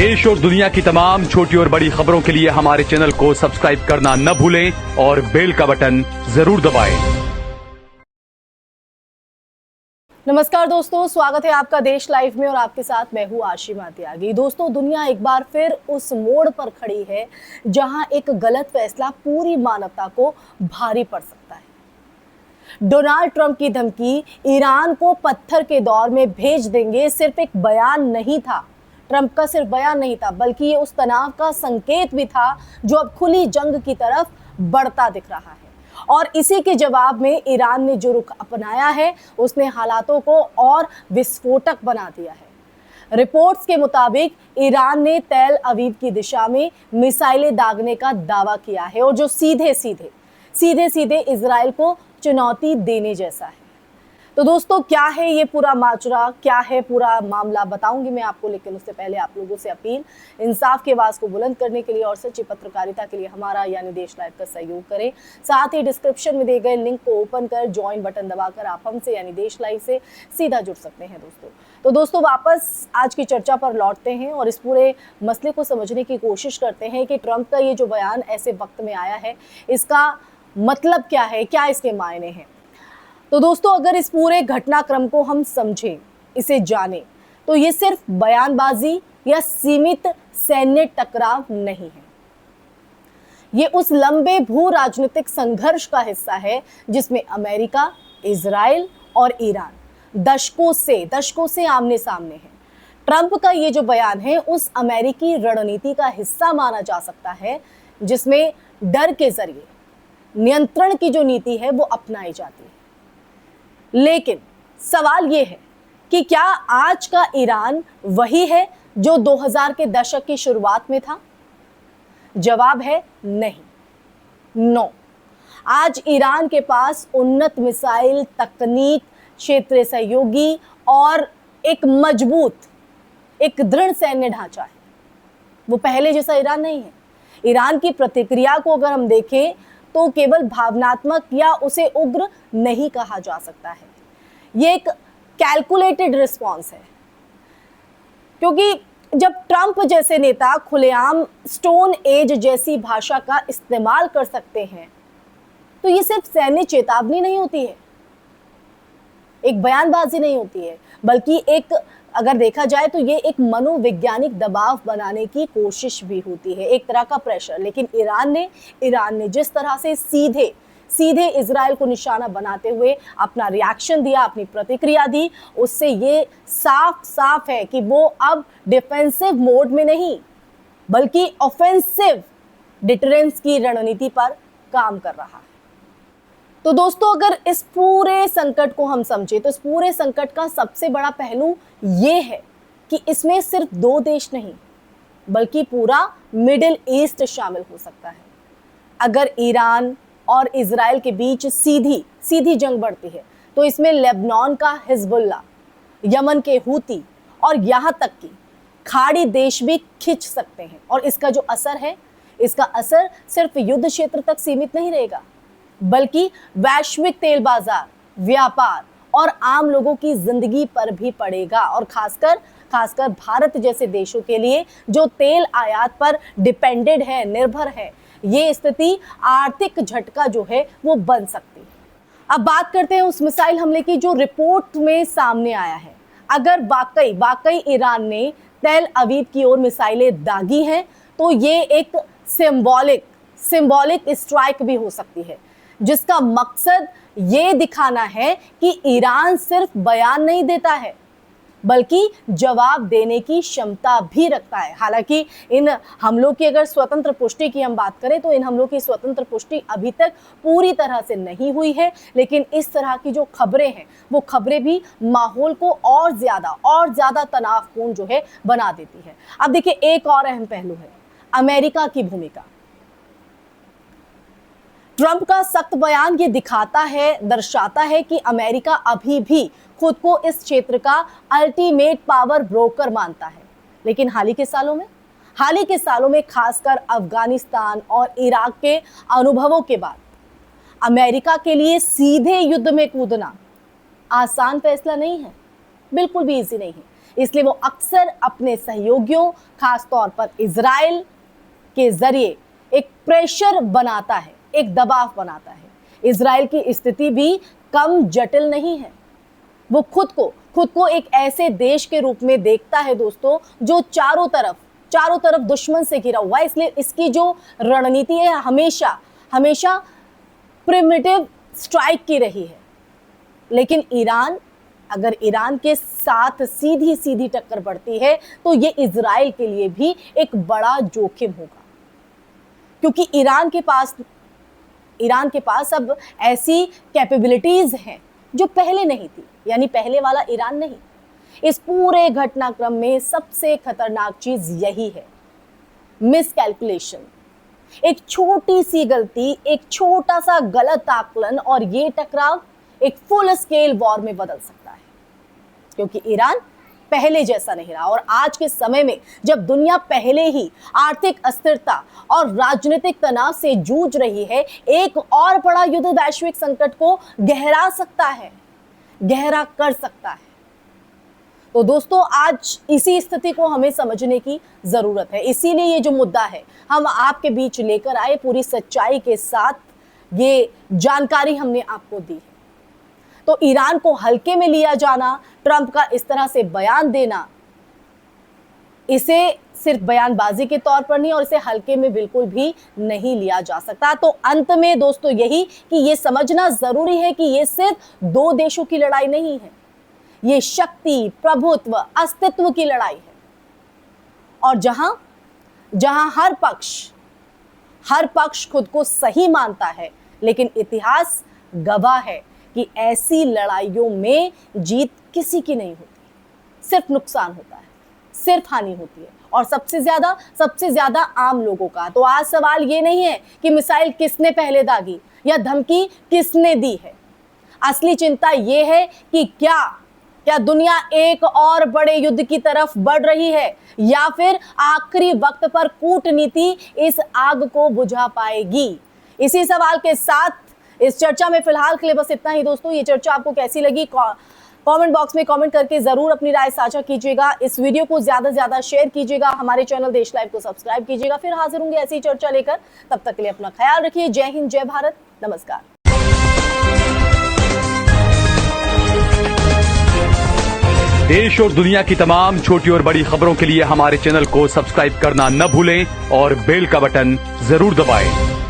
देश और दुनिया की तमाम छोटी और बड़ी खबरों के लिए हमारे चैनल को सब्सक्राइब करना न भूलें और बेल का बटन जरूर दबाएं। नमस्कार दोस्तों, स्वागत है आपका देश लाइव में और आपके साथ मैं हूँ आशिमा त्यागी। दोस्तों, दुनिया एक बार फिर उस मोड़ पर खड़ी है जहां एक गलत फैसला पूरी मानवता को भारी पड़ सकता है। डोनाल्ड ट्रंप की धमकी ईरान को पत्थर के दौर में भेज देंगे सिर्फ एक बयान नहीं था। ट्रंप का सिर्फ बयान नहीं था, बल्कि ये उस तनाव का संकेत भी था जो अब खुली जंग की तरफ बढ़ता दिख रहा है। और इसी के जवाब में ईरान ने जो रुख अपनाया है उसने हालातों को और विस्फोटक बना दिया है। रिपोर्ट्स के मुताबिक ईरान ने तेल अवीव की दिशा में मिसाइलें दागने का दावा किया है, और जो सीधे सीधे इजराइल को चुनौती देने जैसा है। तो दोस्तों, क्या है ये पूरा माजरा, क्या है पूरा मामला, बताऊंगी मैं आपको। लेकिन उससे पहले आप लोगों से अपील, इंसाफ की आवाज को बुलंद करने के लिए और सच्ची पत्रकारिता के लिए हमारा यानी देश लाइव का सहयोग करें। साथ ही डिस्क्रिप्शन में दिए गए लिंक को ओपन कर ज्वाइन बटन दबाकर आप हमसे यानी देश लाइव से सीधा जुड़ सकते हैं दोस्तों। तो दोस्तों, वापस आज की चर्चा पर लौटते हैं और इस पूरे मसले को समझने की कोशिश करते हैं कि ट्रंप का ये जो बयान ऐसे वक्त में आया है, इसका मतलब क्या है, क्या इसके मायने हैं। तो दोस्तों, अगर इस पूरे घटनाक्रम को हम समझें, इसे जानें, तो ये सिर्फ बयानबाजी या सीमित सैन्य टकराव नहीं है। ये उस लंबे भू राजनीतिक संघर्ष का हिस्सा है जिसमें अमेरिका, इजराइल और ईरान दशकों से आमने सामने है। ट्रंप का ये जो बयान है उस अमेरिकी रणनीति का हिस्सा माना जा सकता है जिसमें डर के जरिए नियंत्रण की जो नीति है वो अपनाई जाती है। लेकिन सवाल ये है कि क्या आज का ईरान वही है जो 2000 के दशक की शुरुआत में था? जवाब है नहीं, नो। आज ईरान के पास उन्नत मिसाइल तकनीक, क्षेत्रीय सहयोगी और एक मजबूत, एक दृढ़ सैन्य ढांचा है। वो पहले जैसा ईरान नहीं है। ईरान की प्रतिक्रिया को अगर हम देखें तो केवल भावनात्मक या उसे उग्र नहीं कहा जा सकता है। ये एक कैलकुलेटेड रिस्पॉन्स है, क्योंकि जब ट्रंप जैसे नेता खुलेआम स्टोन एज जैसी भाषा का इस्तेमाल कर सकते हैं तो ये सिर्फ सैन्य चेतावनी नहीं होती है, एक बयानबाजी नहीं होती है, बल्कि एक, अगर देखा जाए तो ये एक मनोवैज्ञानिक दबाव बनाने की कोशिश भी होती है, एक तरह का प्रेशर। लेकिन ईरान ने जिस तरह से सीधे इजराइल को निशाना बनाते हुए अपना रिएक्शन दिया, अपनी प्रतिक्रिया दी, उससे ये साफ है कि वो अब डिफेंसिव मोड में नहीं बल्कि ऑफेंसिव डिटरेंस की रणनीति पर काम कर रहा है। तो दोस्तों, अगर इस पूरे संकट को हम समझे तो इस पूरे संकट का सबसे बड़ा पहलू ये है कि इसमें सिर्फ दो देश नहीं बल्कि पूरा मिडिल ईस्ट शामिल हो सकता है। अगर ईरान और इजराइल के बीच सीधी जंग बढ़ती है तो इसमें लेबनान का हिजबुल्ला, यमन के हूती और यहाँ तक कि खाड़ी देश भी खिंच सकते हैं। और इसका जो असर है, इसका असर सिर्फ युद्ध क्षेत्र तक सीमित नहीं रहेगा बल्कि वैश्विक तेल बाजार, व्यापार और आम लोगों की जिंदगी पर भी पड़ेगा। और खासकर भारत जैसे देशों के लिए जो तेल आयात पर डिपेंडेंट है, निर्भर है, ये स्थिति आर्थिक झटका जो है वो बन सकती है। अब बात करते हैं उस मिसाइल हमले की जो रिपोर्ट में सामने आया है। अगर वाकई ईरान ने तेल अवीव की ओर मिसाइलें दागी हैं तो ये एक सिंबॉलिक स्ट्राइक भी हो सकती है, जिसका मकसद ये दिखाना है कि ईरान सिर्फ बयान नहीं देता है बल्कि जवाब देने की क्षमता भी रखता है। हालांकि इन हमलों की अगर स्वतंत्र पुष्टि की हम बात करें तो इन हमलों की स्वतंत्र पुष्टि अभी तक पूरी तरह से नहीं हुई है, लेकिन इस तरह की जो खबरें हैं वो खबरें भी माहौल को और ज्यादा तनावपूर्ण जो है बना देती है। अब देखिए, एक और अहम पहलू है अमेरिका की भूमिका। ट्रंप का सख्त बयान ये दर्शाता है कि अमेरिका अभी भी खुद को इस क्षेत्र का अल्टीमेट पावर ब्रोकर मानता है। लेकिन हाल ही के सालों में खासकर अफगानिस्तान और इराक के अनुभवों के बाद अमेरिका के लिए सीधे युद्ध में कूदना आसान फैसला नहीं है, बिल्कुल भी इजी नहीं है। इसलिए वो अक्सर अपने सहयोगियों, खासतौर पर इजराइल के जरिए एक प्रेशर बनाता है, एक दबाव बनाता है। इजराइल की स्थिति भी कम जटिल नहीं है। वो खुद को एक ऐसे देश के रूप में देखता है दोस्तों, जो चारों तरफ दुश्मन से घिरा हुआ है। इसलिए इसकी जो रणनीति है हमेशा प्रिमिटिव स्ट्राइक की रही है। लेकिन अगर ईरान के साथ सीधी टक्कर पड़ती है तो ये इजराइल के लिए भी एक बड़ा जोखिम होगा, क्योंकि ईरान के पास अब ऐसी कैपेबिलिटीज हैं जो पहले नहीं थी, यानी पहले वाला ईरान नहीं। इस पूरे घटनाक्रम में सबसे खतरनाक चीज यही है, मिसकैलकुलेशन। एक छोटी सी गलती, एक छोटा सा गलत आकलन और ये टकराव एक फुल स्केल वॉर में बदल सकता है, क्योंकि ईरान पहले जैसा नहीं रहा। और आज के समय में जब दुनिया पहले ही आर्थिक अस्थिरता और राजनीतिक तनाव से जूझ रही है, एक और बड़ा युद्ध वैश्विक संकट को गहरा कर सकता है। तो दोस्तों, आज इसी स्थिति को हमें समझने की जरूरत है। इसीलिए ये जो मुद्दा है हम आपके बीच लेकर आए, पूरी सच्चाई के साथ ये जानकारी हमने आपको दी है। तो ईरान को हल्के में लिया जाना, ट्रंप का इस तरह से बयान देना, इसे सिर्फ बयानबाजी के तौर पर नहीं और इसे हल्के में बिल्कुल भी नहीं लिया जा सकता। तो अंत में दोस्तों यही कि ये समझना जरूरी है कि ये सिर्फ दो देशों की लड़ाई नहीं है, ये शक्ति, प्रभुत्व, अस्तित्व की लड़ाई है। और जहां हर पक्ष खुद को सही मानता है, लेकिन इतिहास गवाह है कि ऐसी लड़ाइयों में जीत किसी की नहीं होती, सिर्फ नुकसान होता है, सिर्फ हानि होती है, और सबसे ज्यादा आम लोगों का। तो आज सवाल ये नहीं है कि मिसाइल किसने पहले दागी या धमकी किसने दी है। असली चिंता ये है कि क्या दुनिया एक और बड़े युद्ध की तरफ बढ़ रही है, या फिर आखिरी वक्त पर कूटनीति इस आग को बुझा पाएगी। इसी सवाल के साथ इस चर्चा में फिलहाल के लिए बस इतना ही दोस्तों। ये चर्चा आपको कैसी लगी कमेंट बॉक्स में कमेंट करके जरूर अपनी राय साझा कीजिएगा। इस वीडियो को ज्यादा से ज्यादा शेयर कीजिएगा, हमारे चैनल देश लाइव को सब्सक्राइब कीजिएगा। फिर हाजिर होंगे ऐसी चर्चा लेकर, तब तक के लिए अपना ख्याल रखिए। जय हिंद, जय भारत, नमस्कार। देश और दुनिया की तमाम छोटी और बड़ी खबरों के लिए हमारे चैनल को सब्सक्राइब करना न भूलें और बेल का बटन जरूर दबाएं।